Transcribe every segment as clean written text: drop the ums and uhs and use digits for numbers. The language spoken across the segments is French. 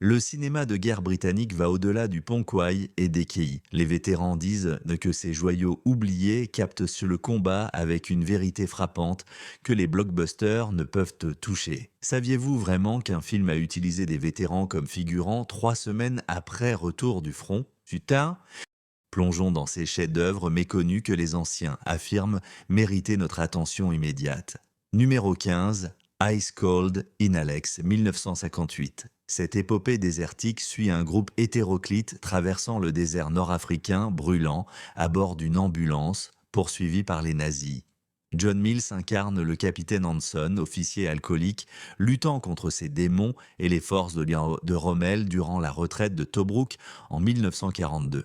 Le cinéma de guerre britannique va au-delà du pont Quai et des quais. Les vétérans disent que ces joyaux oubliés captent sur le combat avec une vérité frappante que les blockbusters ne peuvent te toucher. Saviez-vous vraiment qu'un film a utilisé des vétérans comme figurants 3 semaines après retour du front? Putain. Plongeons dans ces chefs-d'œuvre méconnus que les anciens affirment mériter notre attention immédiate. Numéro 15, Ice Cold in Alex, 1958. Cette épopée désertique suit un groupe hétéroclite traversant le désert nord-africain brûlant à bord d'une ambulance poursuivi par les nazis. John Mills incarne le capitaine Hanson, officier alcoolique, luttant contre ses démons et les forces de Rommel durant la retraite de Tobrouk en 1942.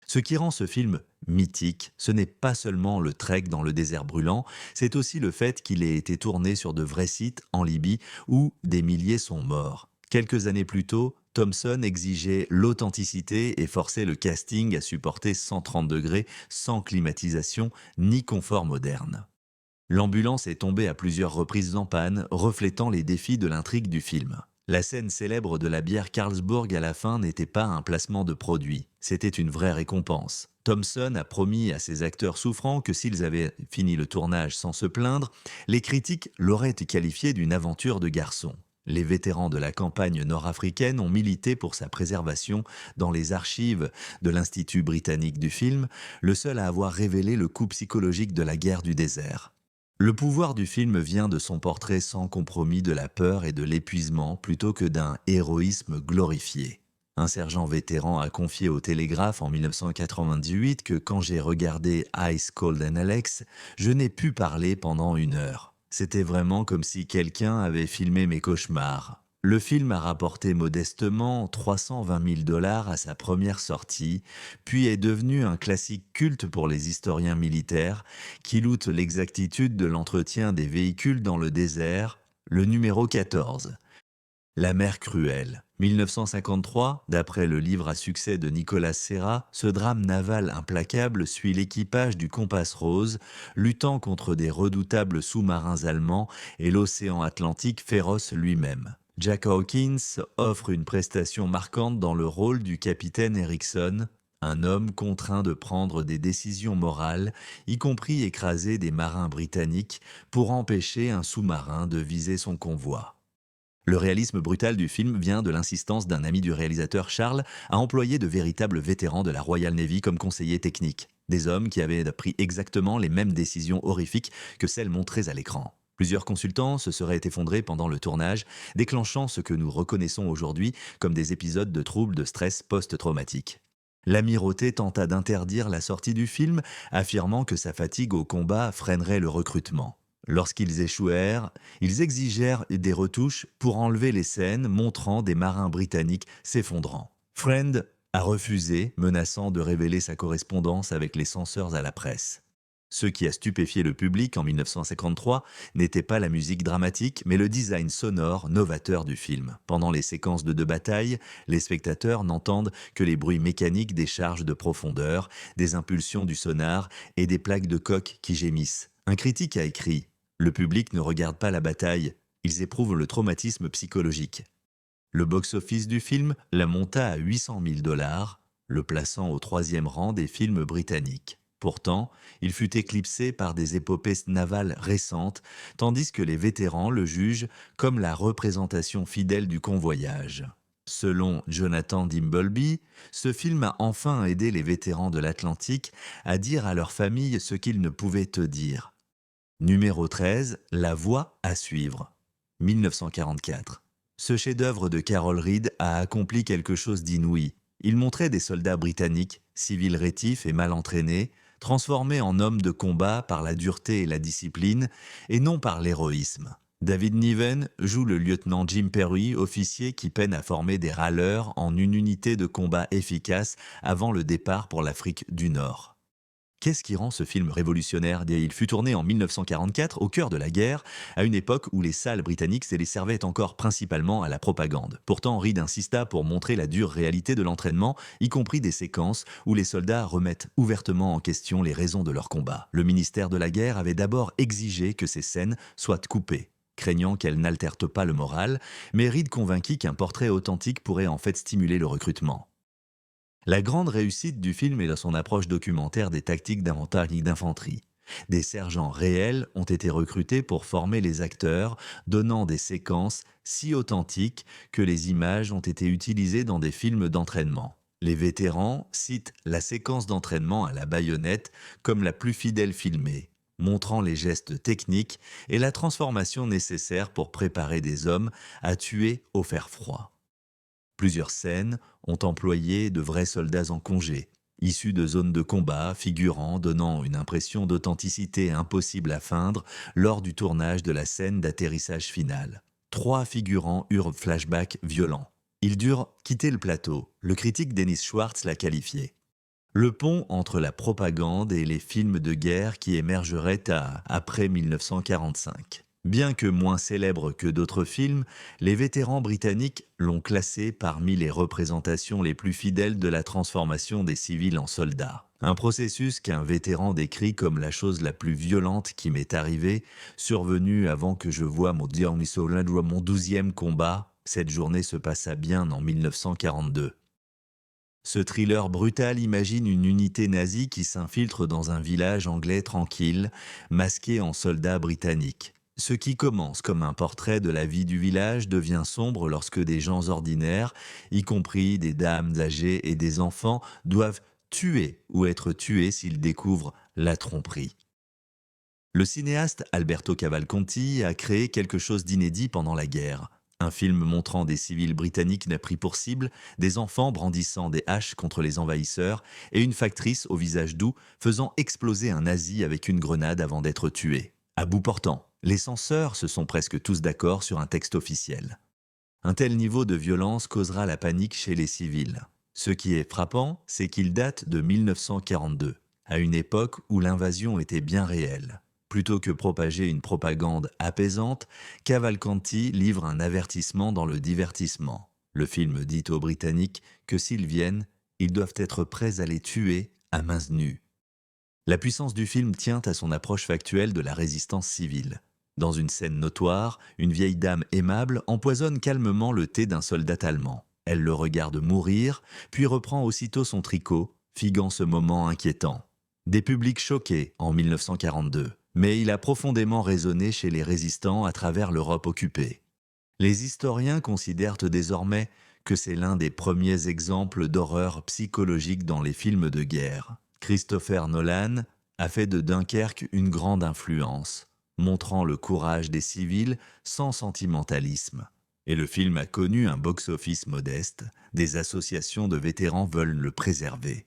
Ce qui rend ce film mythique, ce n'est pas seulement le trek dans le désert brûlant, c'est aussi le fait qu'il ait été tourné sur de vrais sites en Libye où des milliers sont morts. Quelques années plus tôt, Thompson exigeait l'authenticité et forçait le casting à supporter 130 degrés sans climatisation ni confort moderne. L'ambulance est tombée à plusieurs reprises en panne, reflétant les défis de l'intrigue du film. La scène célèbre de la bière Carlsberg à la fin n'était pas un placement de produit, c'était une vraie récompense. Thompson a promis à ses acteurs souffrants que s'ils avaient fini le tournage sans se plaindre, les critiques l'auraient qualifié d'une aventure de garçon. Les vétérans de la campagne nord-africaine ont milité pour sa préservation dans les archives de l'Institut britannique du film, le seul à avoir révélé le coût psychologique de la guerre du désert. Le pouvoir du film vient de son portrait sans compromis de la peur et de l'épuisement plutôt que d'un héroïsme glorifié. Un sergent vétéran a confié au Télégraphe en 1998 que quand j'ai regardé Ice Cold and Alex, je n'ai pu parler pendant 1 heure. C'était vraiment comme si quelqu'un avait filmé mes cauchemars. Le film a rapporté modestement 320 000 dollars à sa première sortie, puis est devenu un classique culte pour les historiens militaires qui loutent l'exactitude de l'entretien des véhicules dans le désert. Le numéro 14. La mer cruelle. 1953, d'après le livre à succès de Nicolas Serra, ce drame naval implacable suit l'équipage du Compass Rose, luttant contre des redoutables sous-marins allemands et l'océan Atlantique féroce lui-même. Jack Hawkins offre une prestation marquante dans le rôle du capitaine Erickson, un homme contraint de prendre des décisions morales, y compris écraser des marins britanniques pour empêcher un sous-marin de viser son convoi. Le réalisme brutal du film vient de l'insistance d'un ami du réalisateur Charles à employer de véritables vétérans de la Royal Navy comme conseillers techniques. Des hommes qui avaient pris exactement les mêmes décisions horrifiques que celles montrées à l'écran. Plusieurs consultants se seraient effondrés pendant le tournage, déclenchant ce que nous reconnaissons aujourd'hui comme des épisodes de troubles de stress post-traumatique. L'amirauté tenta d'interdire la sortie du film, affirmant que sa fatigue au combat freinerait le recrutement. Lorsqu'ils échouèrent, ils exigèrent des retouches pour enlever les scènes montrant des marins britanniques s'effondrant. Friend a refusé, menaçant de révéler sa correspondance avec les censeurs à la presse. Ce qui a stupéfié le public en 1953 n'était pas la musique dramatique, mais le design sonore novateur du film. Pendant les séquences de bataille, les spectateurs n'entendent que les bruits mécaniques des charges de profondeur, des impulsions du sonar et des plaques de coque qui gémissent. Un critique a écrit « Le public ne regarde pas la bataille, ils éprouvent le traumatisme psychologique ». Le box-office du film la monta à 800 000 dollars, le plaçant au 3e rang des films britanniques. Pourtant, il fut éclipsé par des épopées navales récentes, tandis que les vétérans le jugent comme la représentation fidèle du convoyage. Selon Jonathan Dimbleby, ce film a enfin aidé les vétérans de l'Atlantique à dire à leur famille ce qu'ils ne pouvaient te dire. Numéro 13, La voie à suivre. 1944. Ce chef-d'œuvre de Carol Reed a accompli quelque chose d'inouï. Il montrait des soldats britanniques, civils rétifs et mal entraînés, transformés en hommes de combat par la dureté et la discipline, et non par l'héroïsme. David Niven joue le lieutenant Jim Perry, officier qui peine à former des râleurs en une unité de combat efficace avant le départ pour l'Afrique du Nord. Qu'est-ce qui rend ce film révolutionnaire? Il fut tourné en 1944, au cœur de la guerre, à une époque où les salles britanniques se les servaient encore principalement à la propagande. Pourtant, Reed insista pour montrer la dure réalité de l'entraînement, y compris des séquences où les soldats remettent ouvertement en question les raisons de leur combat. Le ministère de la Guerre avait d'abord exigé que ces scènes soient coupées. craignant qu'elle n'altère pas le moral, mais Reed convainquit qu'un portrait authentique pourrait en fait stimuler le recrutement. La grande réussite du film est dans son approche documentaire des tactiques d'infanterie. Des sergents réels ont été recrutés pour former les acteurs, donnant des séquences si authentiques que les images ont été utilisées dans des films d'entraînement. Les vétérans citent la séquence d'entraînement à la baïonnette comme la plus fidèle filmée, montrant les gestes techniques et la transformation nécessaire pour préparer des hommes à tuer au fer froid. Plusieurs scènes ont employé de vrais soldats en congé, issus de zones de combat, figurant, donnant une impression d'authenticité impossible à feindre lors du tournage de la scène d'atterrissage finale. 3 figurants eurent flashback violents. Ils durent quitter le plateau. Le critique Dennis Schwartz l'a qualifié. Le pont entre la propagande et les films de guerre qui émergeraient après 1945. Bien que moins célèbre que d'autres films, les vétérans britanniques l'ont classé parmi les représentations les plus fidèles de la transformation des civils en soldats. Un processus qu'un vétéran décrit comme la chose la plus violente qui m'est arrivée, survenue avant que je voie mon 12e combat. Cette journée se passa bien en 1942. Ce thriller brutal imagine une unité nazie qui s'infiltre dans un village anglais tranquille, masqué en soldats britanniques. Ce qui commence comme un portrait de la vie du village devient sombre lorsque des gens ordinaires, y compris des dames âgées et des enfants, doivent tuer ou être tués s'ils découvrent la tromperie. Le cinéaste Alberto Cavalcanti a créé quelque chose d'inédit pendant la guerre. Un film montrant des civils britanniques n'a pris pour cible des enfants brandissant des haches contre les envahisseurs et une factrice au visage doux faisant exploser un nazi avec une grenade avant d'être tué. À bout portant, les censeurs se sont presque tous d'accord sur un texte officiel. Un tel niveau de violence causera la panique chez les civils. Ce qui est frappant, c'est qu'il date de 1942, à une époque où l'invasion était bien réelle. Plutôt que propager une propagande apaisante, Cavalcanti livre un avertissement dans le divertissement. Le film dit aux Britanniques que s'ils viennent, ils doivent être prêts à les tuer à mains nues. La puissance du film tient à son approche factuelle de la résistance civile. Dans une scène notoire, une vieille dame aimable empoisonne calmement le thé d'un soldat allemand. Elle le regarde mourir, puis reprend aussitôt son tricot, figuant ce moment inquiétant. Des publics choqués en 1942. Mais il a profondément résonné chez les résistants à travers l'Europe occupée. Les historiens considèrent désormais que c'est l'un des premiers exemples d'horreur psychologique dans les films de guerre. Christopher Nolan a fait de Dunkerque une grande influence, montrant le courage des civils sans sentimentalisme. Et le film a connu un box-office modeste, des associations de vétérans veulent le préserver.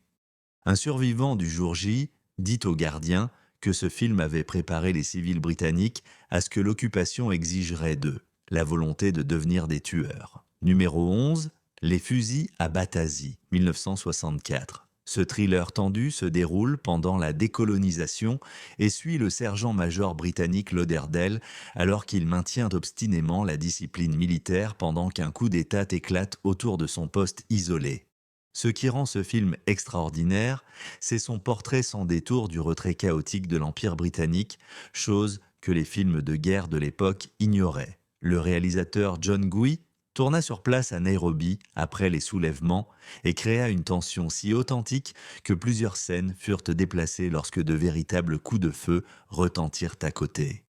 Un survivant du jour J dit aux gardiens que ce film avait préparé les civils britanniques à ce que l'occupation exigerait d'eux, la volonté de devenir des tueurs. Numéro 11, Les fusils à Batazy, 1964. Ce thriller tendu se déroule pendant la décolonisation et suit le sergent-major britannique Lauderdale alors qu'il maintient obstinément la discipline militaire pendant qu'un coup d'État éclate autour de son poste isolé. Ce qui rend ce film extraordinaire, c'est son portrait sans détour du retrait chaotique de l'Empire britannique, chose que les films de guerre de l'époque ignoraient. Le réalisateur John Guy tourna sur place à Nairobi après les soulèvements et créa une tension si authentique que plusieurs scènes furent déplacées lorsque de véritables coups de feu retentirent à côté.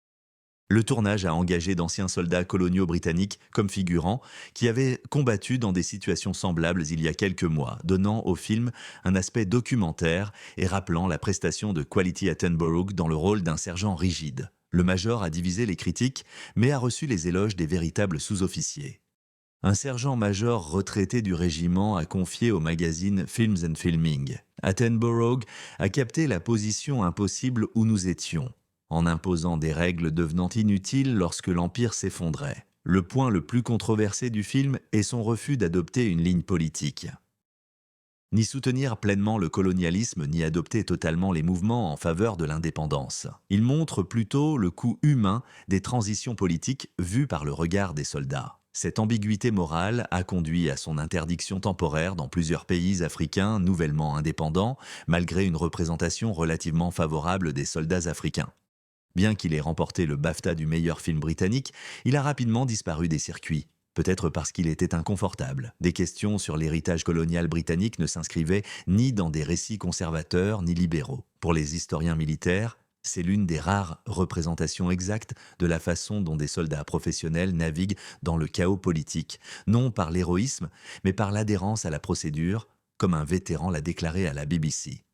Le tournage a engagé d'anciens soldats coloniaux britanniques comme figurants qui avaient combattu dans des situations semblables il y a quelques mois, donnant au film un aspect documentaire et rappelant la prestation de Quality Attenborough dans le rôle d'un sergent rigide. Le major a divisé les critiques, mais a reçu les éloges des véritables sous-officiers. Un sergent-major retraité du régiment a confié au magazine Films and Filming. Attenborough a capté la position impossible où nous étions, en imposant des règles devenant inutiles lorsque l'Empire s'effondrait. Le point le plus controversé du film est son refus d'adopter une ligne politique. Ni soutenir pleinement le colonialisme, ni adopter totalement les mouvements en faveur de l'indépendance. Il montre plutôt le coût humain des transitions politiques vues par le regard des soldats. Cette ambiguïté morale a conduit à son interdiction temporaire dans plusieurs pays africains nouvellement indépendants, malgré une représentation relativement favorable des soldats africains. Bien qu'il ait remporté le BAFTA du meilleur film britannique, il a rapidement disparu des circuits. Peut-être parce qu'il était inconfortable. Des questions sur l'héritage colonial britannique ne s'inscrivaient ni dans des récits conservateurs ni libéraux. Pour les historiens militaires, c'est l'une des rares représentations exactes de la façon dont des soldats professionnels naviguent dans le chaos politique, non par l'héroïsme, mais par l'adhérence à la procédure, comme un vétéran l'a déclaré à la BBC.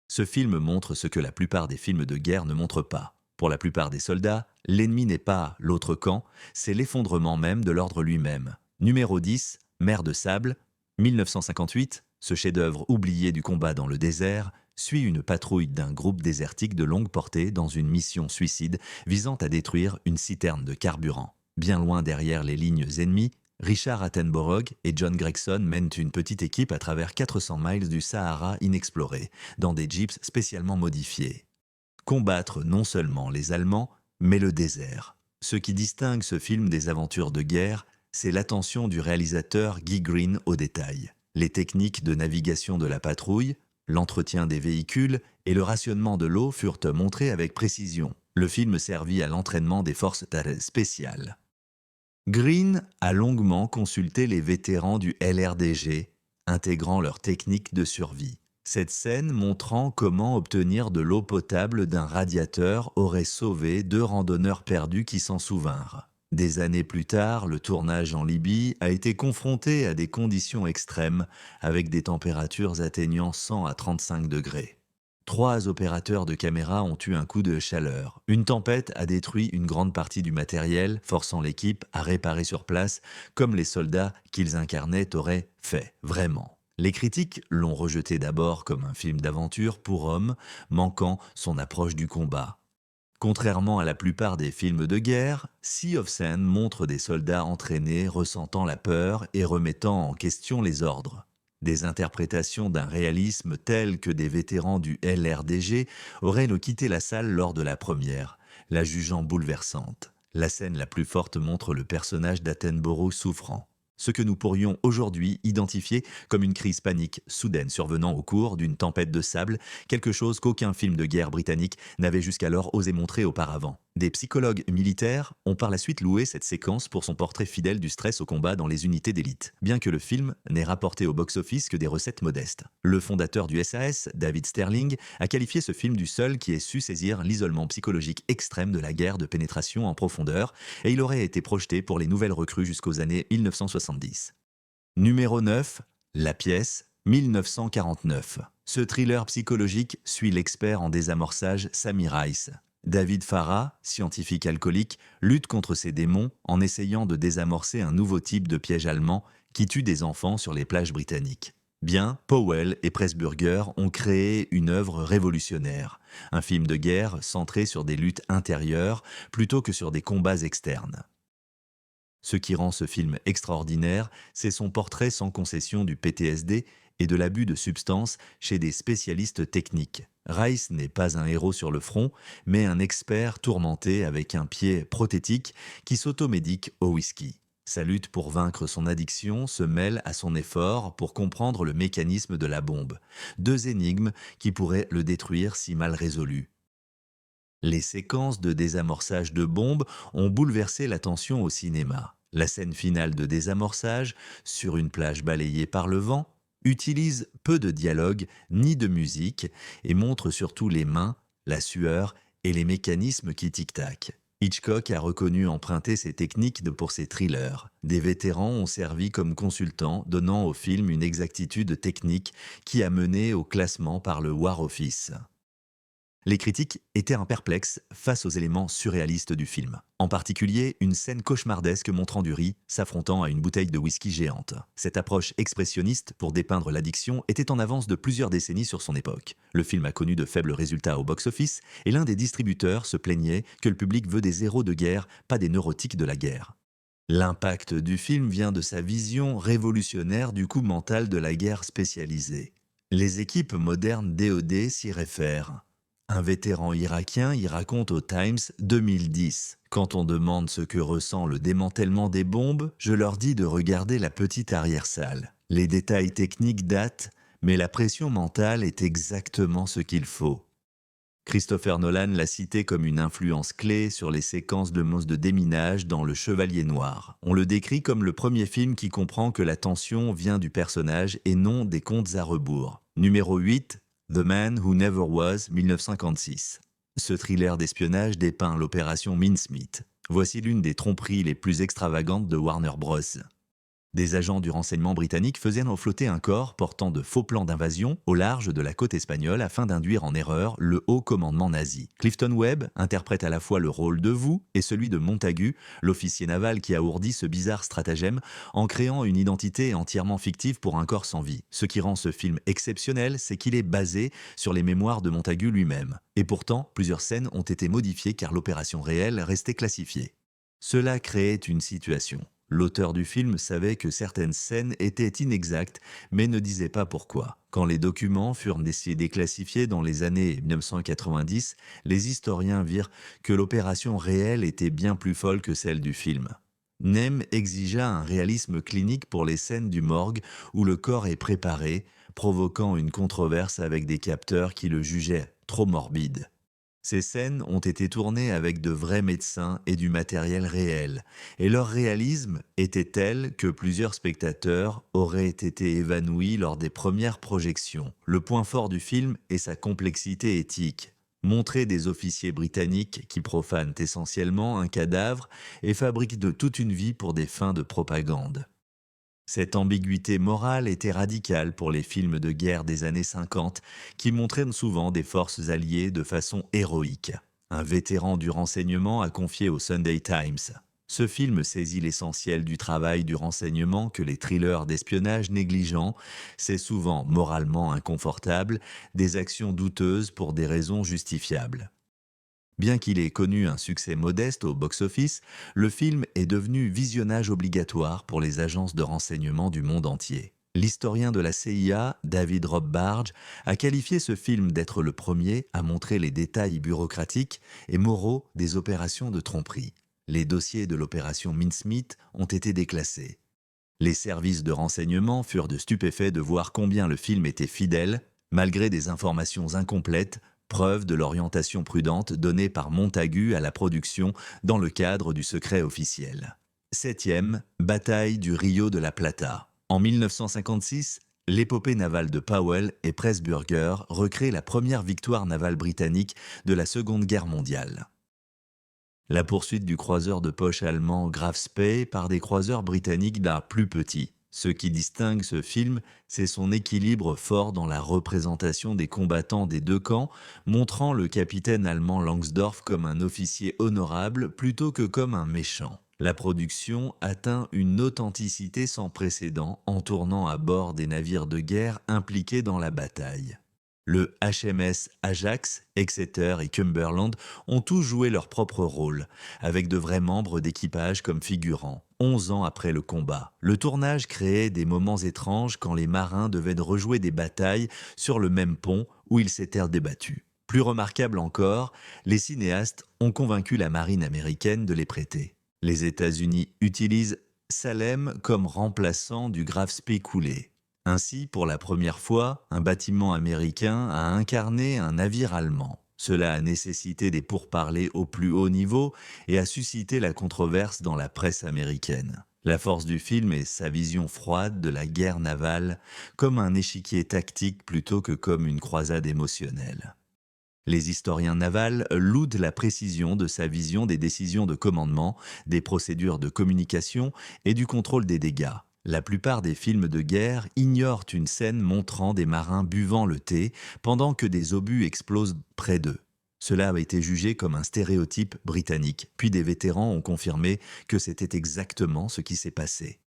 Ce film montre ce que la plupart des films de guerre ne montrent pas. Pour la plupart des soldats, l'ennemi n'est pas l'autre camp, c'est l'effondrement même de l'ordre lui-même. Numéro 10, Mer de sable, 1958, ce chef-d'œuvre oublié du combat dans le désert, suit une patrouille d'un groupe désertique de longue portée dans une mission suicide visant à détruire une citerne de carburant. Bien loin derrière les lignes ennemies, Richard Attenborough et John Gregson mènent une petite équipe à travers 400 miles du Sahara inexploré, dans des jeeps spécialement modifiés. Combattre non seulement les Allemands, mais le désert. Ce qui distingue ce film des aventures de guerre, c'est l'attention du réalisateur Guy Green aux détails. Les techniques de navigation de la patrouille, l'entretien des véhicules et le rationnement de l'eau furent montrés avec précision. Le film servit à l'entraînement des forces spéciales. Green a longuement consulté les vétérans du LRDG, intégrant leurs techniques de survie. Cette scène montrant comment obtenir de l'eau potable d'un radiateur aurait sauvé 2 randonneurs perdus qui s'en souvinrent. Des années plus tard, le tournage en Libye a été confronté à des conditions extrêmes, avec des températures atteignant 100 à 35 degrés. 3 opérateurs de caméra ont eu un coup de chaleur. Une tempête a détruit une grande partie du matériel, forçant l'équipe à réparer sur place, comme les soldats qu'ils incarnaient auraient fait, vraiment. Les critiques l'ont rejeté d'abord comme un film d'aventure pour hommes, manquant son approche du combat. Contrairement à la plupart des films de guerre, Sea of Sand montre des soldats entraînés ressentant la peur et remettant en question les ordres. Des interprétations d'un réalisme tel que des vétérans du LRDG auraient quitté la salle lors de la première, la jugeant bouleversante. La scène la plus forte montre le personnage d'Attenborough souffrant. Ce que nous pourrions aujourd'hui identifier comme une crise panique soudaine survenant au cours d'une tempête de sable, quelque chose qu'aucun film de guerre britannique n'avait jusqu'alors osé montrer auparavant. Des psychologues militaires ont par la suite loué cette séquence pour son portrait fidèle du stress au combat dans les unités d'élite, bien que le film n'ait rapporté au box-office que des recettes modestes. Le fondateur du SAS, David Sterling, a qualifié ce film du seul qui ait su saisir l'isolement psychologique extrême de la guerre de pénétration en profondeur, et il aurait été projeté pour les nouvelles recrues jusqu'aux années 1970. Numéro 9, La pièce, 1949. Ce thriller psychologique suit l'expert en désamorçage Sammy Rice. David Farah, scientifique alcoolique, lutte contre ses démons en essayant de désamorcer un nouveau type de piège allemand qui tue des enfants sur les plages britanniques. Bien, Powell et Pressburger ont créé une œuvre révolutionnaire, un film de guerre centré sur des luttes intérieures plutôt que sur des combats externes. Ce qui rend ce film extraordinaire, c'est son portrait sans concession du PTSD et de l'abus de substances chez des spécialistes techniques. Rice n'est pas un héros sur le front, mais un expert tourmenté avec un pied prothétique qui s'automédique au whisky. Sa lutte pour vaincre son addiction se mêle à son effort pour comprendre le mécanisme de la bombe. 2 énigmes qui pourraient le détruire si mal résolues. Les séquences de désamorçage de bombes ont bouleversé l'attention au cinéma. La scène finale de désamorçage, sur une plage balayée par le vent, utilise peu de dialogue ni de musique et montre surtout les mains, la sueur et les mécanismes qui tic-tac. Hitchcock a reconnu emprunter ces techniques pour ses thrillers. Des vétérans ont servi comme consultants, donnant au film une exactitude technique qui a mené au classement par le War Office. Les critiques étaient perplexes face aux éléments surréalistes du film. En particulier, une scène cauchemardesque montrant Dury s'affrontant à une bouteille de whisky géante. Cette approche expressionniste pour dépeindre l'addiction était en avance de plusieurs décennies sur son époque. Le film a connu de faibles résultats au box-office et l'un des distributeurs se plaignait que le public veut des héros de guerre, pas des neurotiques de la guerre. L'impact du film vient de sa vision révolutionnaire du coup mental de la guerre spécialisée. Les équipes modernes DoD s'y réfèrent. Un vétéran irakien y raconte au Times 2010. Quand on demande ce que ressent le démantèlement des bombes, je leur dis de regarder la petite arrière-salle. Les détails techniques datent, mais la pression mentale est exactement ce qu'il faut. Christopher Nolan l'a cité comme une influence clé sur les séquences de déminage dans Le Chevalier Noir. On le décrit comme le premier film qui comprend que la tension vient du personnage et non des comptes à rebours. Numéro 8, The Man Who Never Was, 1956. Ce thriller d'espionnage dépeint l'opération Mincemeat. Voici l'une des tromperies les plus extravagantes de Warner Bros. Des agents du renseignement britannique faisaient flotter un corps portant de faux plans d'invasion au large de la côte espagnole afin d'induire en erreur le haut commandement nazi. Clifton Webb interprète à la fois le rôle de Vous et celui de Montagu, l'officier naval qui a ourdi ce bizarre stratagème en créant une identité entièrement fictive pour un corps sans vie. Ce qui rend ce film exceptionnel, c'est qu'il est basé sur les mémoires de Montagu lui-même. Et pourtant, plusieurs scènes ont été modifiées car l'opération réelle restait classifiée. Cela créait une situation. L'auteur du film savait que certaines scènes étaient inexactes, mais ne disait pas pourquoi. Quand les documents furent déclassifiés dans les années 1990, les historiens virent que l'opération réelle était bien plus folle que celle du film. Nem exigea un réalisme clinique pour les scènes du morgue où le corps est préparé, provoquant une controverse avec des capteurs qui le jugeaient trop morbide. Ces scènes ont été tournées avec de vrais médecins et du matériel réel, et leur réalisme était tel que plusieurs spectateurs auraient été évanouis lors des premières projections. Le point fort du film est sa complexité éthique. Montrer des officiers britanniques qui profanent essentiellement un cadavre et fabriquent de toute une vie pour des fins de propagande. Cette ambiguïté morale était radicale pour les films de guerre des années 50 qui montraient souvent des forces alliées de façon héroïque. Un vétéran du renseignement a confié au Sunday Times: ce film saisit l'essentiel du travail du renseignement que les thrillers d'espionnage négligents, c'est souvent moralement inconfortable, des actions douteuses pour des raisons justifiables. Bien qu'il ait connu un succès modeste au box-office, le film est devenu visionnage obligatoire pour les agences de renseignement du monde entier. L'historien de la CIA, David Rothbard, a qualifié ce film d'être le premier à montrer les détails bureaucratiques et moraux des opérations de tromperie. Les dossiers de l'opération Mincemeat ont été déclassés. Les services de renseignement furent stupéfaits de voir combien le film était fidèle, malgré des informations incomplètes, preuve de l'orientation prudente donnée par Montagu à la production dans le cadre du secret officiel. 7e, bataille du Rio de la Plata. En 1956, l'épopée navale de Powell et Pressburger recrée la première victoire navale britannique de la Seconde Guerre mondiale. La poursuite du croiseur de poche allemand Graf Spee par des croiseurs britanniques d'un plus petit. Ce qui distingue ce film, c'est son équilibre fort dans la représentation des combattants des deux camps, montrant le capitaine allemand Langsdorff comme un officier honorable plutôt que comme un méchant. La production atteint une authenticité sans précédent en tournant à bord des navires de guerre impliqués dans la bataille. Le HMS Ajax, Exeter et Cumberland ont tous joué leur propre rôle, avec de vrais membres d'équipage comme figurants. 11 ans après le combat, le tournage créait des moments étranges quand les marins devaient rejouer des batailles sur le même pont où ils s'étaient débattus. Plus remarquable encore, les cinéastes ont convaincu la marine américaine de les prêter. Les États-Unis utilisent Salem comme remplaçant du Graf Spee coulé. Ainsi, pour la première fois, un bâtiment américain a incarné un navire allemand. Cela a nécessité des pourparlers au plus haut niveau et a suscité la controverse dans la presse américaine. La force du film est sa vision froide de la guerre navale comme un échiquier tactique plutôt que comme une croisade émotionnelle. Les historiens navals loudent la précision de sa vision des décisions de commandement, des procédures de communication et du contrôle des dégâts. La plupart des films de guerre ignorent une scène montrant des marins buvant le thé pendant que des obus explosent près d'eux. Cela a été jugé comme un stéréotype britannique, puis des vétérans ont confirmé que c'était exactement ce qui s'est passé.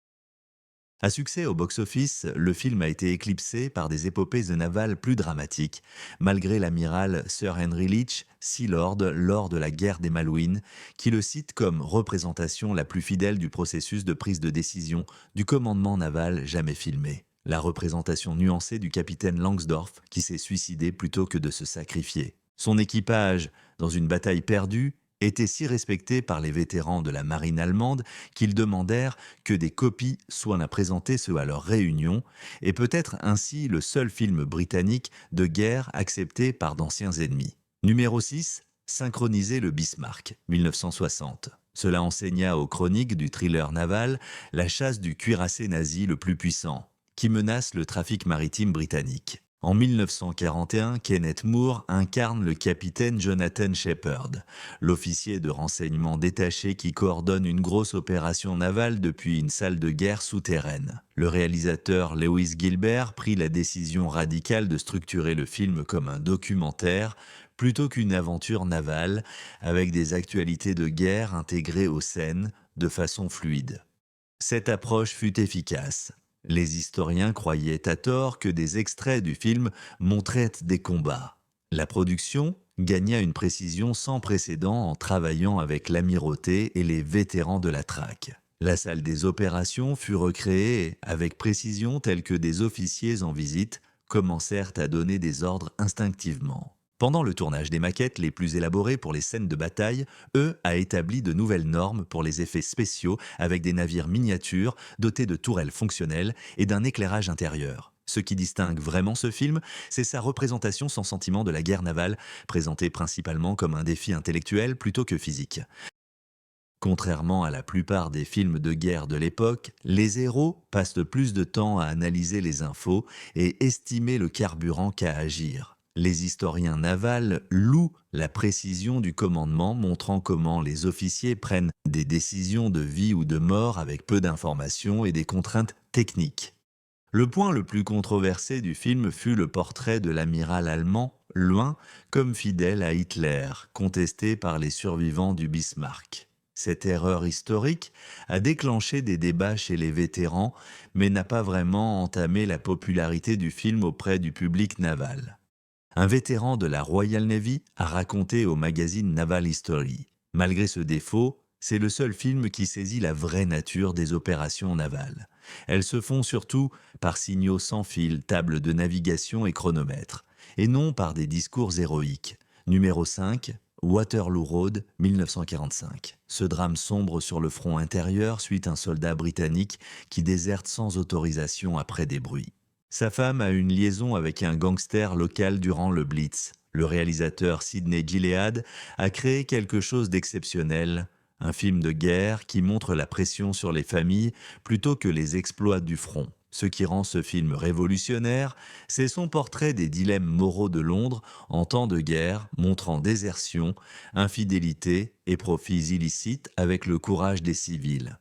À succès au box-office, le film a été éclipsé par des épopées navales plus dramatiques, malgré l'amiral Sir Henry Leach, Sea Lord, lors de la guerre des Malouines, qui le cite comme représentation la plus fidèle du processus de prise de décision du commandement naval jamais filmé. La représentation nuancée du capitaine Langsdorff, qui s'est suicidé plutôt que de se sacrifier. Son équipage, dans une bataille perdue, était si respecté par les vétérans de la marine allemande qu'ils demandèrent que des copies soient présentées à leur réunion, et peut-être ainsi le seul film britannique de guerre accepté par d'anciens ennemis. Numéro 6, synchroniser le Bismarck, 1960. Cela enseigna aux chroniques du thriller naval la chasse du cuirassé nazi le plus puissant, qui menace le trafic maritime britannique. En 1941, Kenneth Moore incarne le capitaine Jonathan Shepherd, l'officier de renseignement détaché qui coordonne une grosse opération navale depuis une salle de guerre souterraine. Le réalisateur Lewis Gilbert prit la décision radicale de structurer le film comme un documentaire plutôt qu'une aventure navale, avec des actualités de guerre intégrées aux scènes de façon fluide. Cette approche fut efficace. Les historiens croyaient à tort que des extraits du film montraient des combats. La production gagna une précision sans précédent en travaillant avec l'amirauté et les vétérans de la traque. La salle des opérations fut recréée avec précision telle que des officiers en visite commencèrent à donner des ordres instinctivement. Pendant le tournage des maquettes les plus élaborées pour les scènes de bataille, a établi de nouvelles normes pour les effets spéciaux avec des navires miniatures dotés de tourelles fonctionnelles et d'un éclairage intérieur. Ce qui distingue vraiment ce film, c'est sa représentation sans sentiment de la guerre navale, présentée principalement comme un défi intellectuel plutôt que physique. Contrairement à la plupart des films de guerre de l'époque, les héros passent plus de temps à analyser les infos et estimer le carburant qu'à agir. Les historiens navals louent la précision du commandement, montrant comment les officiers prennent des décisions de vie ou de mort avec peu d'informations et des contraintes techniques. Le point le plus controversé du film fut le portrait de l'amiral allemand, loin comme fidèle à Hitler, contesté par les survivants du Bismarck. Cette erreur historique a déclenché des débats chez les vétérans, mais n'a pas vraiment entamé la popularité du film auprès du public naval. Un vétéran de la Royal Navy a raconté au magazine Naval History. Malgré ce défaut, c'est le seul film qui saisit la vraie nature des opérations navales. Elles se font surtout par signaux sans fil, tables de navigation et chronomètres, et non par des discours héroïques. Numéro 5, Waterloo Road, 1945. Ce drame sombre sur le front intérieur suit un soldat britannique qui déserte sans autorisation après des bruits. Sa femme a une liaison avec un gangster local durant le Blitz. Le réalisateur Sidney Gilead a créé quelque chose d'exceptionnel, un film de guerre qui montre la pression sur les familles plutôt que les exploits du front. Ce qui rend ce film révolutionnaire, c'est son portrait des dilemmes moraux de Londres en temps de guerre, montrant désertion, infidélité et profits illicites avec le courage des civils.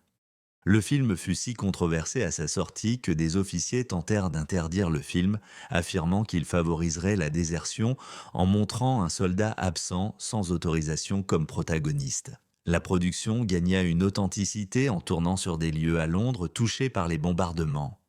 Le film fut si controversé à sa sortie que des officiers tentèrent d'interdire le film, affirmant qu'il favoriserait la désertion en montrant un soldat absent sans autorisation comme protagoniste. La production gagna une authenticité en tournant sur des lieux à Londres touchés par les bombardements.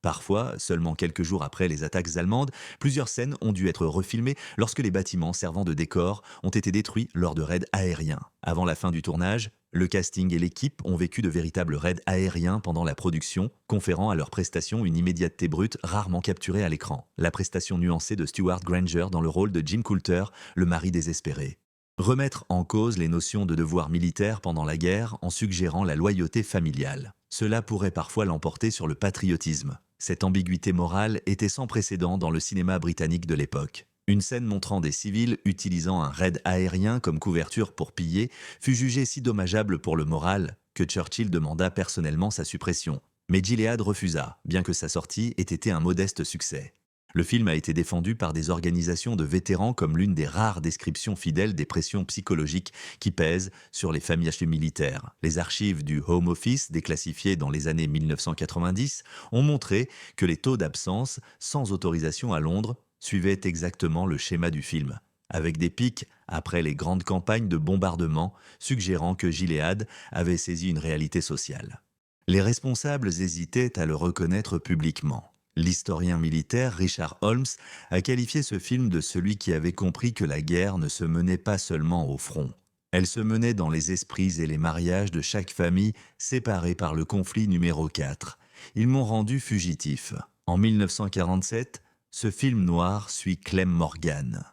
Parfois, seulement quelques jours après les attaques allemandes, plusieurs scènes ont dû être refilmées lorsque les bâtiments servant de décor ont été détruits lors de raids aériens. Avant la fin du tournage, le casting et l'équipe ont vécu de véritables raids aériens pendant la production, conférant à leurs prestations une immédiateté brute rarement capturée à l'écran. La prestation nuancée de Stewart Granger dans le rôle de Jim Coulter, le mari désespéré. Remettre en cause les notions de devoir militaire pendant la guerre en suggérant la loyauté familiale. Cela pourrait parfois l'emporter sur le patriotisme. Cette ambiguïté morale était sans précédent dans le cinéma britannique de l'époque. Une scène montrant des civils utilisant un raid aérien comme couverture pour piller fut jugée si dommageable pour le moral que Churchill demanda personnellement sa suppression. Mais Gilead refusa, bien que sa sortie ait été un modeste succès. Le film a été défendu par des organisations de vétérans comme l'une des rares descriptions fidèles des pressions psychologiques qui pèsent sur les familles militaires. Les archives du Home Office, déclassifiées dans les années 1990, ont montré que les taux d'absence sans autorisation à Londres suivaient exactement le schéma du film, avec des pics après les grandes campagnes de bombardement, suggérant que Gilead avait saisi une réalité sociale. Les responsables hésitaient à le reconnaître publiquement. L'historien militaire Richard Holmes a qualifié ce film de celui qui avait compris que la guerre ne se menait pas seulement au front. Elle se menait dans les esprits et les mariages de chaque famille séparée par le conflit numéro 4. Ils m'ont rendu fugitif. En 1947, ce film noir suit Clem Morgan.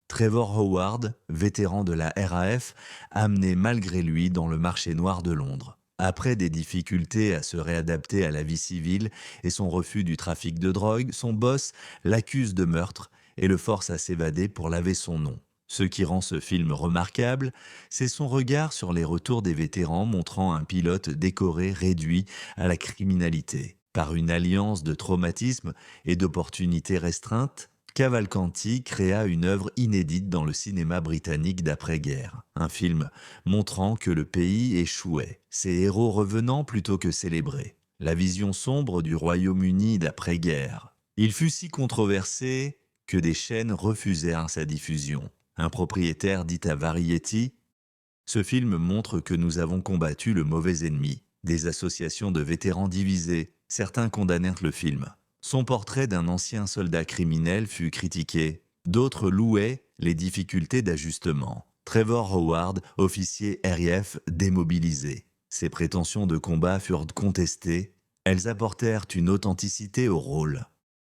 Trevor Howard, vétéran de la RAF, amené malgré lui dans le marché noir de Londres. Après des difficultés à se réadapter à la vie civile et son refus du trafic de drogue, son boss l'accuse de meurtre et le force à s'évader pour laver son nom. Ce qui rend ce film remarquable, c'est son regard sur les retours des vétérans montrant un pilote décoré réduit à la criminalité. Par une alliance de traumatisme et d'opportunités restreintes, Cavalcanti créa une œuvre inédite dans le cinéma britannique d'après-guerre. Un film montrant que le pays échouait, ses héros revenant plutôt que célébrés. La vision sombre du Royaume-Uni d'après-guerre. Il fut si controversé que des chaînes refusèrent sa diffusion. Un propriétaire dit à Variety: « Ce film montre que nous avons combattu le mauvais ennemi. » Des associations de vétérans divisées, certains condamnèrent le film. Son portrait d'un ancien soldat criminel fut critiqué. D'autres louaient les difficultés d'ajustement. Trevor Howard, officier RAF démobilisé. Ses prétentions de combat furent contestées. Elles apportèrent une authenticité au rôle.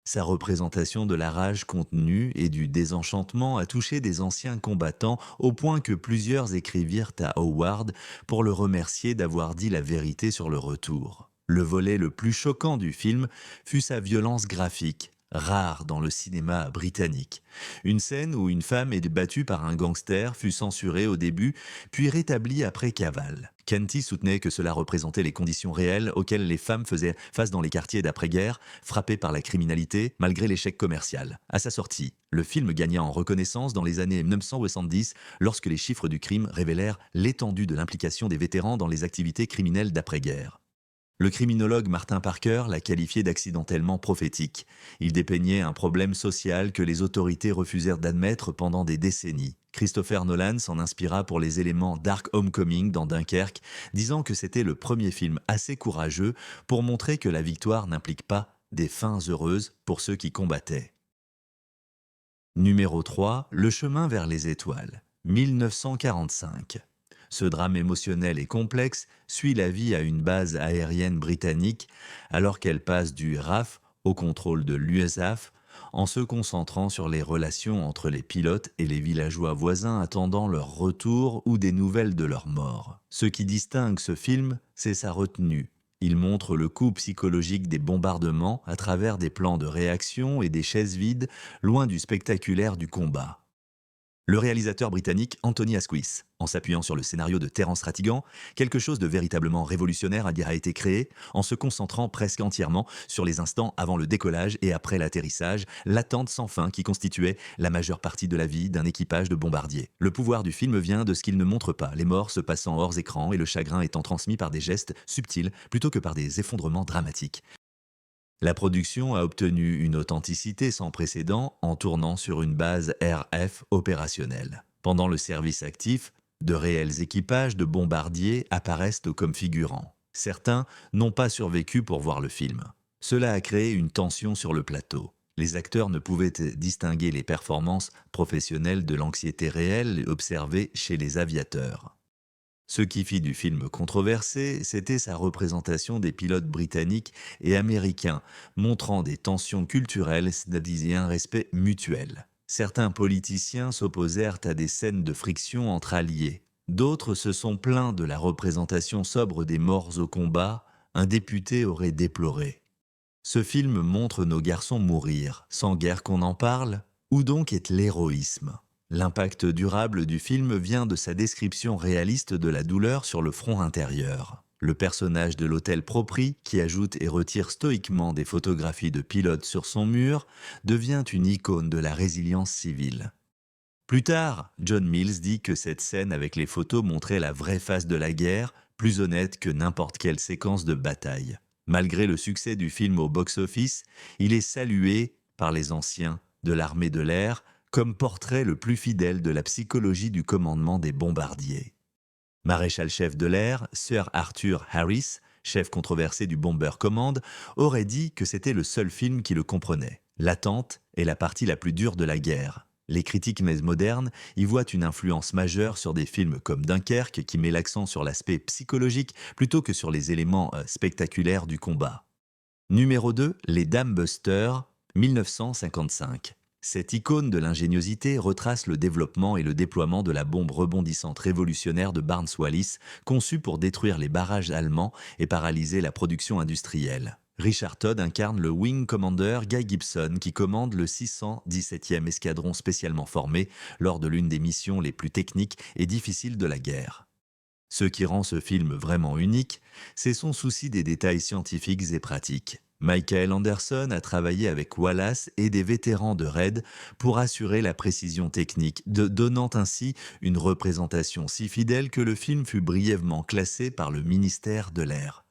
Sa représentation de la rage contenue et du désenchantement a touché des anciens combattants au point que plusieurs écrivirent à Howard pour le remercier d'avoir dit la vérité sur le retour. Le volet le plus choquant du film fut sa violence graphique, rare dans le cinéma britannique. Une scène où une femme est battue par un gangster fut censurée au début, puis rétablie après cavale. Canty soutenait que cela représentait les conditions réelles auxquelles les femmes faisaient face dans les quartiers d'après-guerre, frappés par la criminalité, malgré l'échec commercial. À sa sortie, le film gagna en reconnaissance dans les années 1970, lorsque les chiffres du crime révélèrent l'étendue de l'implication des vétérans dans les activités criminelles d'après-guerre. Le criminologue Martin Parker l'a qualifié d'accidentellement prophétique. Il dépeignait un problème social que les autorités refusèrent d'admettre pendant des décennies. Christopher Nolan s'en inspira pour les éléments Dark Homecoming dans Dunkerque, disant que c'était le premier film assez courageux pour montrer que la victoire n'implique pas des fins heureuses pour ceux qui combattaient. Numéro 3, Le chemin vers les étoiles, 1945. Ce drame émotionnel et complexe suit la vie à une base aérienne britannique alors qu'elle passe du RAF au contrôle de l'USAF en se concentrant sur les relations entre les pilotes et les villageois voisins attendant leur retour ou des nouvelles de leur mort. Ce qui distingue ce film, c'est sa retenue. Il montre le coût psychologique des bombardements à travers des plans de réaction et des chaises vides, loin du spectaculaire du combat. Le réalisateur britannique Anthony Asquith, en s'appuyant sur le scénario de Terence Rattigan, quelque chose de véritablement révolutionnaire a été créé en se concentrant presque entièrement sur les instants avant le décollage et après l'atterrissage, l'attente sans fin qui constituait la majeure partie de la vie d'un équipage de bombardiers. Le pouvoir du film vient de ce qu'il ne montre pas, les morts se passant hors écran et le chagrin étant transmis par des gestes subtils plutôt que par des effondrements dramatiques. La production a obtenu une authenticité sans précédent en tournant sur une base RF opérationnelle. Pendant le service actif, de réels équipages de bombardiers apparaissent comme figurants. Certains n'ont pas survécu pour voir le film. Cela a créé une tension sur le plateau. Les acteurs ne pouvaient distinguer les performances professionnelles de l'anxiété réelle observée chez les aviateurs. Ce qui fit du film controversé, c'était sa représentation des pilotes britanniques et américains, montrant des tensions culturelles, c'est-à-dire un respect mutuel. Certains politiciens s'opposèrent à des scènes de friction entre alliés. D'autres se sont plaints de la représentation sobre des morts au combat, un député aurait déploré. Ce film montre nos garçons mourir, sans guère qu'on en parle. Où donc est l'héroïsme ? L'impact durable du film vient de sa description réaliste de la douleur sur le front intérieur. Le personnage de l'hôtel Propri, qui ajoute et retire stoïquement des photographies de pilotes sur son mur, devient une icône de la résilience civile. Plus tard, John Mills dit que cette scène avec les photos montrait la vraie face de la guerre, plus honnête que n'importe quelle séquence de bataille. Malgré le succès du film au box-office, il est salué par les anciens de l'armée de l'air comme portrait le plus fidèle de la psychologie du commandement des bombardiers. Maréchal-chef de l'air, Sir Arthur Harris, chef controversé du Bomber Command, aurait dit que c'était le seul film qui le comprenait. L'attente est la partie la plus dure de la guerre. Les critiques modernes y voient une influence majeure sur des films comme Dunkerque qui met l'accent sur l'aspect psychologique plutôt que sur les éléments spectaculaires du combat. Numéro 2, Les Dam Busters, 1955. Cette icône de l'ingéniosité retrace le développement et le déploiement de la bombe rebondissante révolutionnaire de Barnes-Wallis, conçue pour détruire les barrages allemands et paralyser la production industrielle. Richard Todd incarne le Wing Commander Guy Gibson qui commande le 617e escadron spécialement formé lors de l'une des missions les plus techniques et difficiles de la guerre. Ce qui rend ce film vraiment unique, c'est son souci des détails scientifiques et pratiques. Michael Anderson a travaillé avec Wallace et des vétérans de RAID pour assurer la précision technique, donnant ainsi une représentation si fidèle que le film fut brièvement classé par le ministère de l'Air.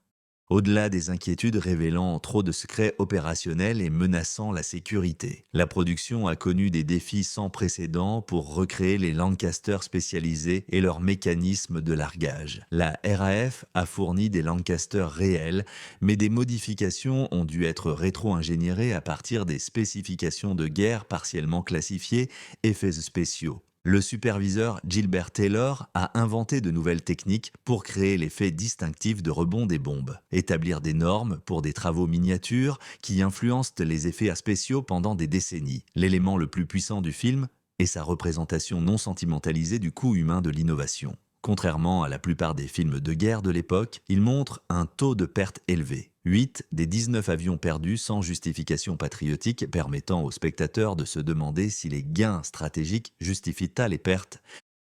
Au-delà des inquiétudes révélant trop de secrets opérationnels et menaçant la sécurité, la production a connu des défis sans précédent pour recréer les Lancaster spécialisés et leurs mécanismes de largage. La RAF a fourni des Lancaster réels, mais des modifications ont dû être rétro-ingénierées à partir des spécifications de guerre partiellement classifiées, effets spéciaux. Le superviseur Gilbert Taylor a inventé de nouvelles techniques pour créer l'effet distinctif de rebond des bombes, établir des normes pour des travaux miniatures qui influencent les effets spéciaux pendant des décennies. L'élément le plus puissant du film est sa représentation non sentimentalisée du coût humain de l'innovation. Contrairement à la plupart des films de guerre de l'époque, il montre un taux de perte élevé. 8 des 19 avions perdus sans justification patriotique permettant aux spectateurs de se demander si les gains stratégiques justifient les pertes.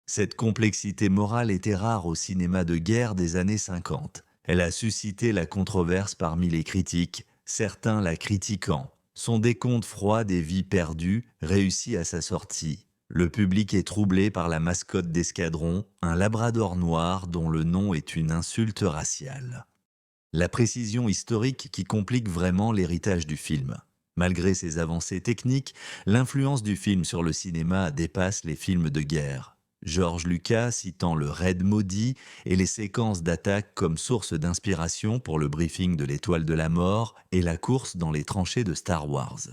Cette complexité morale était rare au cinéma de guerre des années 50. Elle a suscité la controverse parmi les critiques, certains la critiquant. Son décompte froid des vies perdues réussit à sa sortie. Le public est troublé par la mascotte d'escadron, un labrador noir dont le nom est une insulte raciale. La précision historique qui complique vraiment l'héritage du film. Malgré ses avancées techniques, l'influence du film sur le cinéma dépasse les films de guerre. George Lucas citant le raid maudit et les séquences d'attaque comme source d'inspiration pour le briefing de l'Étoile de la Mort et la course dans les tranchées de Star Wars.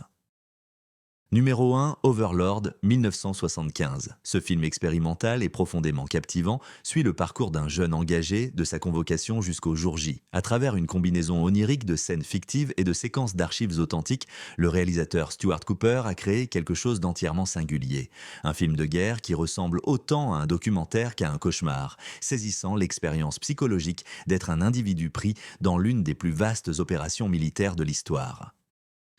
Numéro 1, Overlord, 1975. Ce film expérimental et profondément captivant suit le parcours d'un jeune engagé de sa convocation jusqu'au jour J. À travers une combinaison onirique de scènes fictives et de séquences d'archives authentiques, le réalisateur Stuart Cooper a créé quelque chose d'entièrement singulier. Un film de guerre qui ressemble autant à un documentaire qu'à un cauchemar, saisissant l'expérience psychologique d'être un individu pris dans l'une des plus vastes opérations militaires de l'histoire.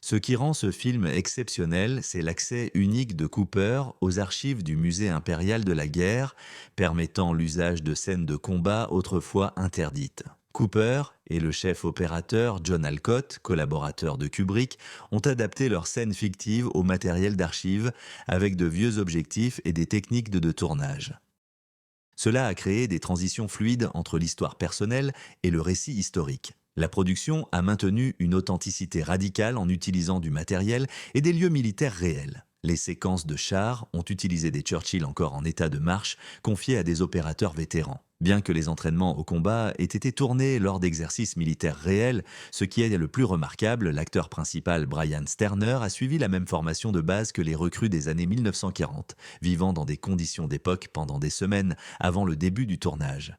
Ce qui rend ce film exceptionnel, c'est l'accès unique de Cooper aux archives du Musée impérial de la guerre, permettant l'usage de scènes de combat autrefois interdites. Cooper et le chef opérateur John Alcott, collaborateur de Kubrick, ont adapté leurs scènes fictives au matériel d'archives avec de vieux objectifs et des techniques de tournage. Cela a créé des transitions fluides entre l'histoire personnelle et le récit historique. La production a maintenu une authenticité radicale en utilisant du matériel et des lieux militaires réels. Les séquences de chars ont utilisé des Churchill encore en état de marche, confiés à des opérateurs vétérans. Bien que les entraînements au combat aient été tournés lors d'exercices militaires réels, ce qui est le plus remarquable, l'acteur principal Brian Sterner a suivi la même formation de base que les recrues des années 1940, vivant dans des conditions d'époque pendant des semaines avant le début du tournage.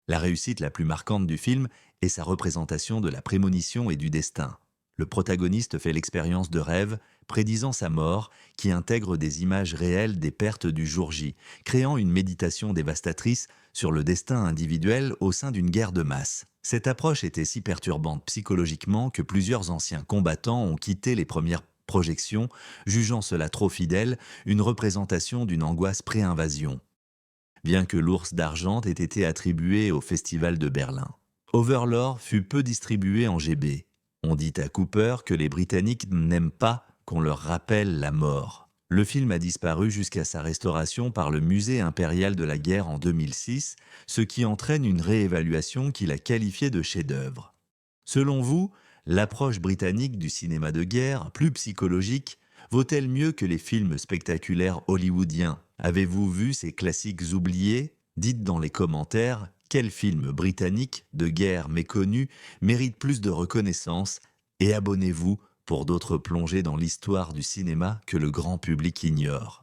La réussite la plus marquante du film est sa représentation de la prémonition et du destin. Le protagoniste fait l'expérience de rêve, prédisant sa mort, qui intègre des images réelles des pertes du jour J, créant une méditation dévastatrice sur le destin individuel au sein d'une guerre de masse. Cette approche était si perturbante psychologiquement que plusieurs anciens combattants ont quitté les premières projections, jugeant cela trop fidèle, une représentation d'une angoisse pré-invasion. Bien que l'Ours d'Argent ait été attribué au Festival de Berlin. Overlord fut peu distribué en GB. On dit à Cooper que les Britanniques n'aiment pas qu'on leur rappelle la mort. Le film a disparu jusqu'à sa restauration par le Musée impérial de la guerre en 2006, ce qui entraîne une réévaluation qui l'a qualifié de chef-d'œuvre. Selon vous, l'approche britannique du cinéma de guerre, plus psychologique, vaut-elle mieux que les films spectaculaires hollywoodiens ? Avez-vous vu ces classiques oubliés ? Dites dans les commentaires quel film britannique de guerre méconnu mérite plus de reconnaissance et abonnez-vous pour d'autres plongées dans l'histoire du cinéma que le grand public ignore.